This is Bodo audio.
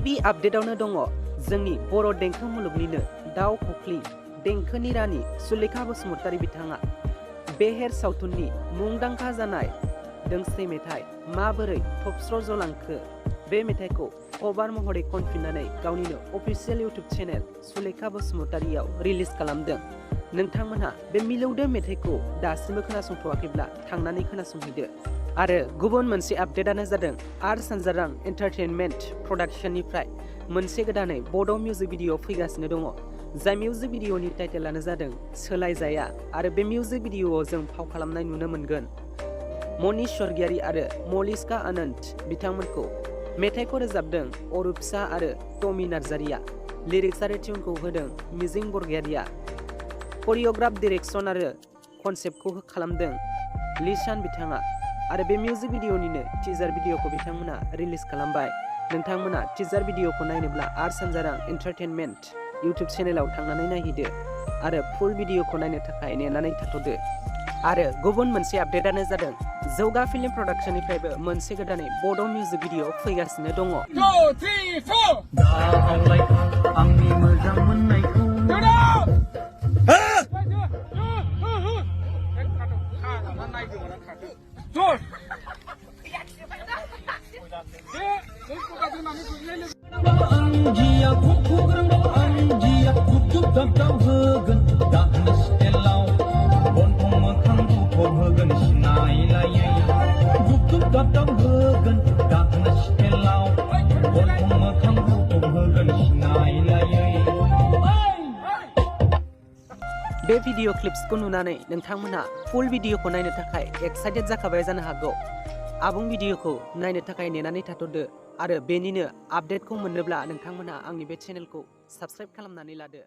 गिबि आपडेटआवनो दङ जोंनि बर' देंखो मुलुगनिनो दाउ खख्ली देंखोनि रानि सुलेखा बसुमतारी बिथाङा बेहेर सावथुननि मुंदांखा जानाय दोंसे मेथाइ माबोरै थबस्र' जलांखो बे मेथाइखौ कभार महरै खनफिननानै गावनिनो अफिसियेल इउट्युब चेनेल सुलेखा बसुमतारीआव रिलिज खालामदों। नोंथांमोनहा बे मिलौदो मेथाइखौ दासिमबो खोनासंथ'वाखैब्ला थांनानै खोनासंहैदो। आरो गुबुन मोनसे आपडेटआनो जादों आर सानजारां एन्टारटेनमेन्ट प्रडाक्शननिफ्राय मोनसे गोदानै बड' मिउजिक भिडिअ फैगासिनो दङ। जाय मिउजिक भिडिअनि टाइटेलानो जादों सोलायजाया आरो बे मिउजिक भिडिअआव जों फाव खालामनाय नुनो मोनगोन मनीष स्वर्गियारी आरो मलिस्का आनन्द बिथांमोनखौ। मेथाइखौ रोजाबदों अरुपसा आरो टमी नार्जारीया। लिरिक्स आरो टिउनखौ होदों मिजिं बरगयारीया। करिय'ग्राफ डिरेक्सन आरो कनसेप्टखौ खालामदों लिसान बिथाङा। आरो बे मिउजिक भिडिअनिनो टिजार भिडिअखौ बिथांमोना रिलिज खालामबाय। नोंथांमोना टिजार भिडिअखौ नायनोब्ला आर सानजारां एन्टारटेनमेन्ट इउट्युब चेनेलाव थांनानै नायहैदो आरो फुल भिडिअखौ नायनो थाखाय नेनानै थाथ'दो। आरो गुबुन मोनसे आपडेटआनो जादों जौगा फिल्म प्रडाक्शननिफ्रायबो मोनसे गोदानै बड' मिउजिक भिडिअ फैगासिनो दङ। बे भिडिअ क्लिप्सखौ नुनानै नोंथांमोनहा फुल भिडिअखौ नायनो थाखाय एक्साइटेड जाखाबाय जानो हागौ। आबुं भिडिअखौ नायनो थाखाय नेनानै थाथ'दो आरो बेनिनो आपडेटखौ मोननोब्ला नोंथांमोनहा आंनि बे चेनेलखौ साबस्क्राइब खालामनानै लादो।